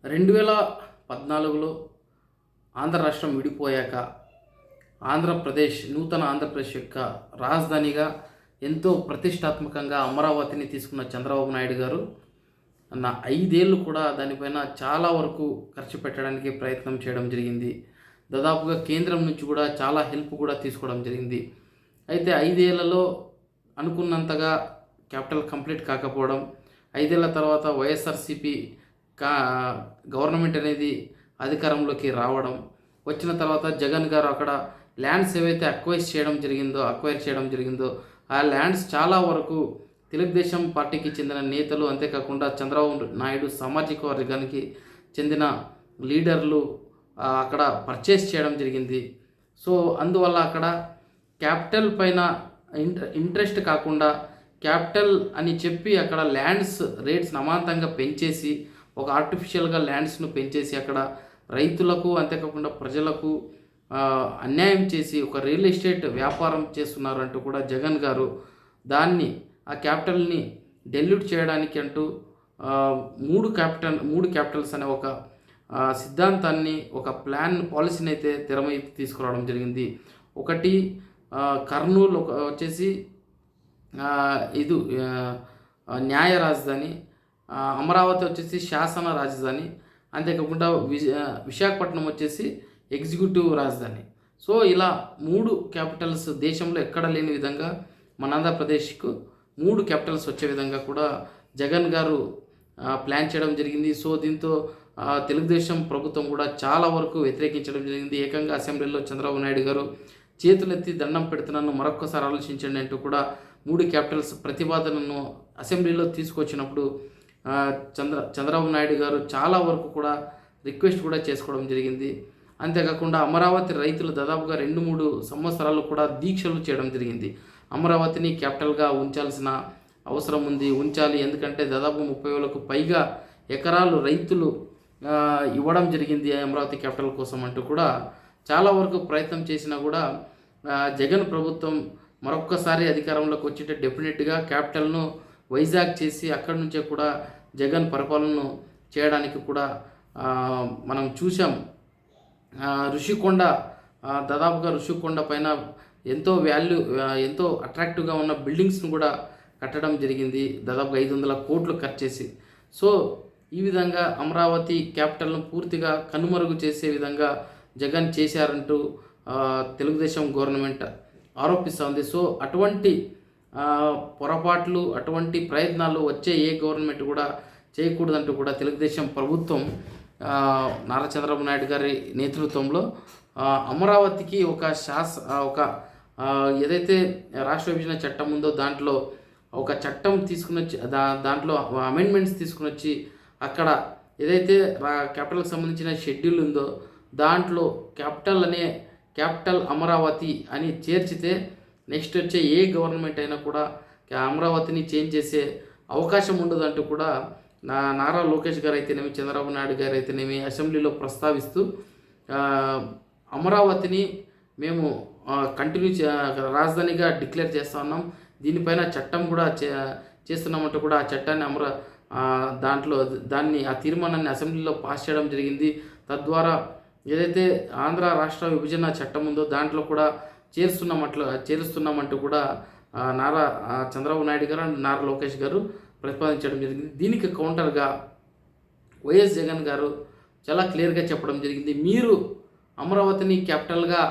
2014లో ఆంధ్ర రాష్ట్రం విడిపోయాక నూతన ఆంధ్రప్రదేశ్ యొక్క రాజధానిగా ఎంతో ప్రతిష్టాత్మకంగా అమరావతిని తీసుకున్న చంద్రబాబు నాయుడు గారు 5 ఏళ్ళు కూడా దానిపైన చాలా వరకు ఖర్చు పెట్టడానికి ప్రయత్నం చేయడం జరిగింది. దాదాపుగా కేంద్రం నుంచి కూడా చాలా హెల్ప్ కూడా తీసుకోవడం జరిగింది. అయితే 5 ఏళ్లలో అనుకున్నంతగా క్యాపిటల్ కంప్లీట్ కాకపోవడం, 5 ఏళ్ల తర్వాత వైఎస్ఆర్సీపీ గవర్నమెంట్ అనేది అధికారంలోకి రావడం, వచ్చిన తర్వాత జగన్ గారు అక్కడ ల్యాండ్స్ ఏవైతే అక్వైర్ చేయడం జరిగిందో ఆ ల్యాండ్స్ చాలా వరకు తెలుగుదేశం పార్టీకి చెందిన నేతలు, అంతేకాకుండా చంద్రబాబు నాయుడు సామాజిక వర్గానికి చెందిన లీడర్లు అక్కడ పర్చేస్ చేయడం జరిగింది. సో అందువల్ల అక్కడ క్యాపిటల్ పైన ఇంట్రెస్ట్ కాకుండా క్యాపిటల్ అని చెప్పి అక్కడ ల్యాండ్స్ రేట్స్ని అమాంతంగా పెంచేసి, ఒక ఆర్టిఫిషియల్గా ల్యాండ్స్ను పెంచేసి అక్కడ రైతులకు అంతేకాకుండా ప్రజలకు అన్యాయం చేసి ఒక రియల్ ఎస్టేట్ వ్యాపారం చేస్తున్నారు అంటూ కూడా జగన్ గారు దాన్ని ఆ క్యాపిటల్ని డెల్యూట్ చేయడానికి అంటూ మూడు క్యాపిటల్స్ అనే ఒక సిద్ధాంతాన్ని, ఒక పాలసీని అయితే తెర మీదకి తీసుకురావడం జరిగింది. ఒకటి కర్నూలు వచ్చేసి న్యాయ రాజధాని, అమరావతి వచ్చేసి శాసన రాజధాని, అంతేకాకుండా విశాఖపట్నం వచ్చేసి ఎగ్జిక్యూటివ్ రాజధాని. సో ఇలా 3 క్యాపిటల్స్ దేశంలో ఎక్కడ లేని విధంగా మన ఆంధ్రప్రదేశ్కు 3 క్యాపిటల్స్ వచ్చే విధంగా కూడా జగన్ గారు ప్లాన్ చేయడం జరిగింది. సో దీంతో తెలుగుదేశం ప్రభుత్వం కూడా చాలా వరకు వ్యతిరేకించడం జరిగింది. ఏకంగా అసెంబ్లీలో చంద్రబాబు నాయుడు గారు చేతులెత్తి దండం పెడుతున్నాను, మరొక్కసారి ఆలోచించండి అంటూ కూడా 3 క్యాపిటల్స్ ప్రతిపాదనను అసెంబ్లీలో తీసుకొచ్చినప్పుడు చంద్రబాబు నాయుడు గారు చాలా వరకు కూడా రిక్వెస్ట్ కూడా చేసుకోవడం జరిగింది. అంతేకాకుండా అమరావతి రైతులు దాదాపుగా 2-3 సంవత్సరాలు కూడా దీక్షలు చేయడం జరిగింది. అమరావతిని క్యాపిటల్గా ఉంచాల్సిన అవసరం ఉంది, ఉంచాలి. ఎందుకంటే దాదాపు 30,000కు పైగా ఎకరాలు రైతులు ఇవ్వడం జరిగింది అమరావతి క్యాపిటల్ కోసం అంటూ కూడా చాలా వరకు ప్రయత్నం చేసినా కూడా జగన్ ప్రభుత్వం మరొక్కసారి అధికారంలోకి వచ్చింటే డెఫినెట్గా క్యాపిటల్ను వైజాగ్ చేసి అక్కడి నుంచే కూడా జగన్ పరిపాలనను చేయడానికి కూడా మనం చూసాం. ఋషికొండ, దాదాపుగా ఋషికొండ పైన ఎంతో అట్రాక్టివ్గా ఉన్న బిల్డింగ్స్ను కూడా కట్టడం జరిగింది, దాదాపుగా 500 కోట్లు ఖర్చు చేసి. సో ఈ విధంగా అమరావతి క్యాపిటల్ను పూర్తిగా కనుమరుగు చేసే విధంగా జగన్ చేశారంటూ తెలుగుదేశం గవర్నమెంట్ ఆరోపిస్తోంది. సో అటువంటి పొరపాట్లు, అటువంటి ప్రయత్నాలు వచ్చే ఏ గవర్నమెంట్ కూడా చేయకూడదంటూ కూడా తెలుగుదేశం ప్రభుత్వం నారా చంద్రబాబు నాయుడు గారి నేతృత్వంలో అమరావతికి ఒక ఏదైతే రాష్ట్ర విభజన చట్టం ఉందో దాంట్లో ఒక చట్టం తీసుకుని వచ్చి దాంట్లో అమెండ్మెంట్స్ తీసుకుని వచ్చి అక్కడ ఏదైతే క్యాపిటల్కి సంబంధించిన షెడ్యూల్ ఉందో దాంట్లో క్యాపిటల్ అమరావతి అని చేర్చితే నెక్స్ట్ వచ్చే ఏ గవర్నమెంట్ అయినా కూడా అమరావతిని చేంజ్ చేసే అవకాశం ఉండదంటూ కూడా నారా లోకేష్ గారు అయితేనేమి, చంద్రబాబు నాయుడు గారు అయితేనేమి అసెంబ్లీలో ప్రస్తావిస్తూ అమరావతిని మేము కంటిన్యూ రాజధానిగా డిక్లేర్ చేస్తూ ఉన్నాం, దీనిపైన చట్టం కూడా చేస్తున్నామంటూ కూడా ఆ చట్టాన్ని ఆ తీర్మానాన్ని అసెంబ్లీలో పాస్ చేయడం జరిగింది. తద్వారా ఏదైతే ఆంధ్ర రాష్ట్ర విభజన చట్టం ఉందో దాంట్లో కూడా చేరుస్తున్నామంటూ కూడా నారా చంద్రబాబు నాయుడు గారు అండ్ నారా లోకేష్ గారు ప్రతిపాదించడం జరిగింది. దీనికి కౌంటర్గా వైఎస్ జగన్ గారు చాలా క్లియర్గా చెప్పడం జరిగింది, మీరు అమరావతిని క్యాపిటల్గా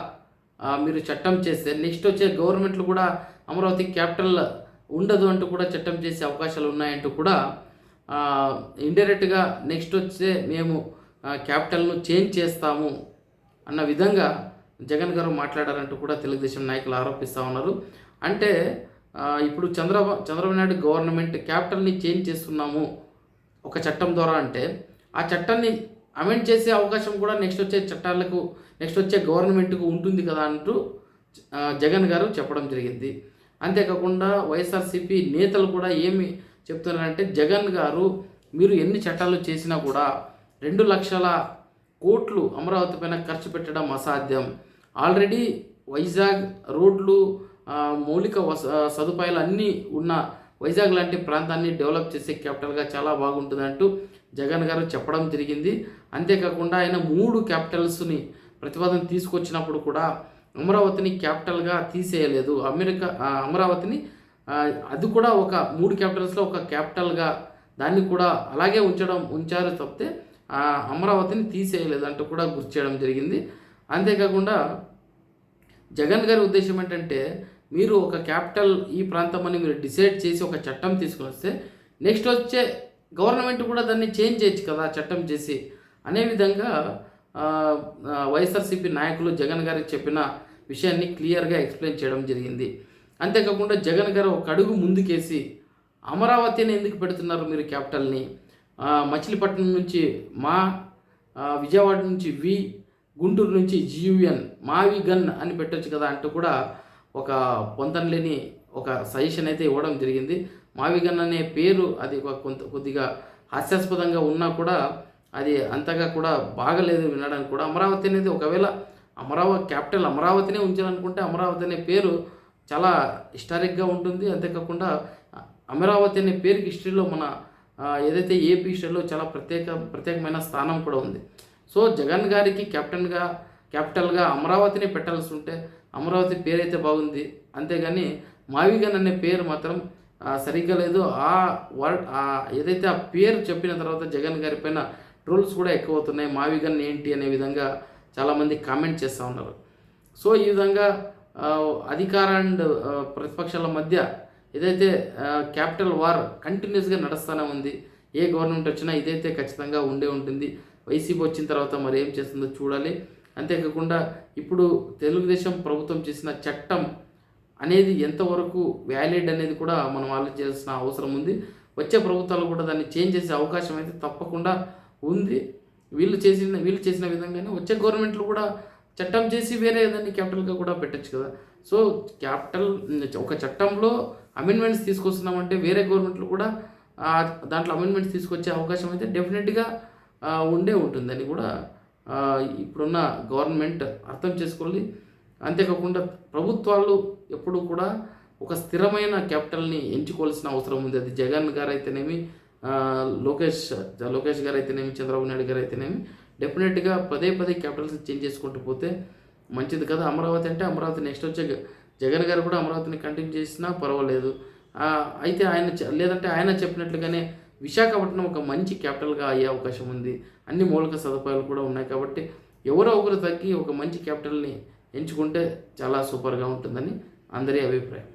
మీరు చట్టం చేస్తే నెక్స్ట్ వచ్చే గవర్నమెంట్లు కూడా అమరావతి క్యాపిటల్ ఉండదు అంటూ కూడా చట్టం చేసే అవకాశాలు ఉన్నాయంటూ కూడా ఇండైరెక్ట్గా నెక్స్ట్ వచ్చే మేము క్యాపిటల్ను చేంజ్ చేస్తాము అన్న విధంగా జగన్ గారు మాట్లాడారంటూ కూడా తెలుగుదేశం నాయకులు ఆరోపిస్తూ ఉన్నారు. అంటే ఇప్పుడు చంద్రబాబు నాయుడు గవర్నమెంట్ క్యాపిటల్ని చేంజ్ చేస్తున్నాము ఒక చట్టం ద్వారా అంటే ఆ చట్టాన్ని అమెండ్ చేసే అవకాశం కూడా నెక్స్ట్ వచ్చే గవర్నమెంట్కు ఉంటుంది కదా అంటూ జగన్ గారు చెప్పడం జరిగింది. అంతేకాకుండా వైఎస్ఆర్సీపీ నేతలు కూడా ఏమి చెప్తున్నారంటే, జగన్ గారు మీరు ఎన్ని చట్టాలు చేసినా కూడా 2 లక్షల కోట్లు అమరావతి పైన ఖర్చు పెట్టడం అసాధ్యం. ఆల్రెడీ వైజాగ్ రోడ్లు, మౌలిక సదుపాయాలు అన్నీ ఉన్న వైజాగ్ లాంటి ప్రాంతాన్ని డెవలప్ చేసే క్యాపిటల్గా చాలా బాగుంటుందంటూ జగన్ గారు చెప్పడం జరిగింది. అంతేకాకుండా ఆయన 3 క్యాపిటల్స్ని ప్రతిపాదన తీసుకొచ్చినప్పుడు కూడా అమరావతిని క్యాపిటల్గా తీసేయలేదు. అమరావతిని అది కూడా ఒక 3 క్యాపిటల్స్లో ఒక క్యాపిటల్గా దాన్ని కూడా అలాగే ఉంచారు తప్పితే అమరావతిని తీసేయలేదు అంటూ కూడా గుర్తు చేయడం జరిగింది. అంతేకాకుండా జగన్ గారి ఉద్దేశం ఏంటంటే, మీరు ఒక క్యాపిటల్ ఈ ప్రాంతం అని మీరు డిసైడ్ చేసి ఒక చట్టం తీసుకొని వస్తే నెక్స్ట్ వచ్చే గవర్నమెంట్ కూడా దాన్ని చేంజ్ చేయొచ్చు కదా చట్టం చేసి అనే విధంగా వైఎస్ఆర్సీపీ నాయకులు జగన్ గారికి చెప్పిన విషయాన్ని క్లియర్గా ఎక్స్ప్లెయిన్ చేయడం జరిగింది. అంతేకాకుండా జగన్ గారు ఒక అడుగు ముందుకేసి అమరావతిని ఎందుకు పెడుతున్నారు మీరు క్యాపిటల్ని, మచిలీపట్నం నుంచి విజయవాడ నుంచి గుంటూరు నుంచి GUN మావి గన్ అని పెట్టొచ్చు కదా అంటూ కూడా ఒక పొంతనలేని ఒక సజెషన్ అయితే ఇవ్వడం జరిగింది. మావి గన్ అనే పేరు అది కొద్దిగా హాస్యాస్పదంగా ఉన్నా కూడా అది అంతగా కూడా బాగలేదు వినడానికి కూడా. అమరావతి అనేది ఒకవేళ క్యాపిటల్ అమరావతినే ఉంచాలనుకుంటే అమరావతి అనే పేరు చాలా హిస్టారిక్గా ఉంటుంది. అంతేకాకుండా అమరావతి అనే పేరుకి హిస్టరీలో మన ఏదైతే ఏపీ హిస్టరీలో చాలా ప్రత్యేకమైన స్థానం కూడా ఉంది. సో జగన్ గారికి క్యాపిటల్గా అమరావతిని పెట్టాల్సి ఉంటే అమరావతి పేరైతే బాగుంది, అంతేగాని మావిగన్ అనే పేరు మాత్రం సరిగ్గా లేదు. ఏదైతే ఆ పేరు చెప్పిన తర్వాత జగన్ గారి పైన ట్రోల్స్ కూడా ఎక్కువ అవుతున్నాయి. మావిగన్ ఏంటి అనే విధంగా చాలామంది కామెంట్ చేస్తూ ఉన్నారు. సో ఈ విధంగా అధికార అండ్ ప్రతిపక్షాల మధ్య ఏదైతే క్యాపిటల్ వార్ కంటిన్యూస్గా నడుస్తూనే ఉంది. ఏ గవర్నమెంట్ వచ్చినా ఇదైతే ఖచ్చితంగా ఉంటుంది. వైసీపీ వచ్చిన తర్వాత మరి ఏం చేస్తుందో చూడాలి. అంతేకాకుండా ఇప్పుడు తెలుగుదేశం ప్రభుత్వం చేసిన చట్టం అనేది ఎంతవరకు వ్యాలిడ్ అనేది కూడా మనం ఆలోచించాల్సిన అవసరం ఉంది. వచ్చే ప్రభుత్వాలు కూడా దాన్ని చేంజ్ చేసే అవకాశం అయితే తప్పకుండా ఉంది. వీళ్ళు చేసిన విధంగానే వచ్చే గవర్నమెంట్లు కూడా చట్టం చేసి వేరే దాన్ని క్యాపిటల్గా కూడా పెట్టచ్చు కదా. సో ఒక చట్టంలో అమెండ్మెంట్స్ తీసుకొస్తున్నామంటే వేరే గవర్నమెంట్లు కూడా దాంట్లో అమెండ్మెంట్స్ తీసుకొచ్చే అవకాశం అయితే డెఫినెట్గా ఉంటుందని కూడా ఇప్పుడున్న గవర్నమెంట్ అర్థం చేసుకోవాలి. అంతేకాకుండా ప్రభుత్వాలు ఎప్పుడు కూడా ఒక స్థిరమైన క్యాపిటల్ని ఎంచుకోవాల్సిన అవసరం ఉంది. అది జగన్ గారు అయితేనేమి, లోకేష్ గారు అయితేనేమి, చంద్రబాబు నాయుడు గారు అయితేనేమి డెఫినెట్గా పదే క్యాపిటల్స్ చేంజ్ చేసుకుంటూ పోతే మంచిది కదా. అమరావతి అంటే అమరావతి నెక్స్ట్ వచ్చే జగన్ గారు కూడా అమరావతిని కంటిన్యూ చేసినా పర్వాలేదు. అయితే లేదంటే ఆయన చెప్పినట్లుగానే విశాఖపట్నం ఒక మంచి క్యాపిటల్గా అయ్యే అవకాశం ఉంది. అన్ని మౌలిక సదుపాయాలు కూడా ఉన్నాయి కాబట్టి ఎవరో ఒకరు తగ్గి ఒక మంచి క్యాపిటల్ని ఎంచుకుంటే చాలా సూపర్గా ఉంటుందని అందరి అభిప్రాయం.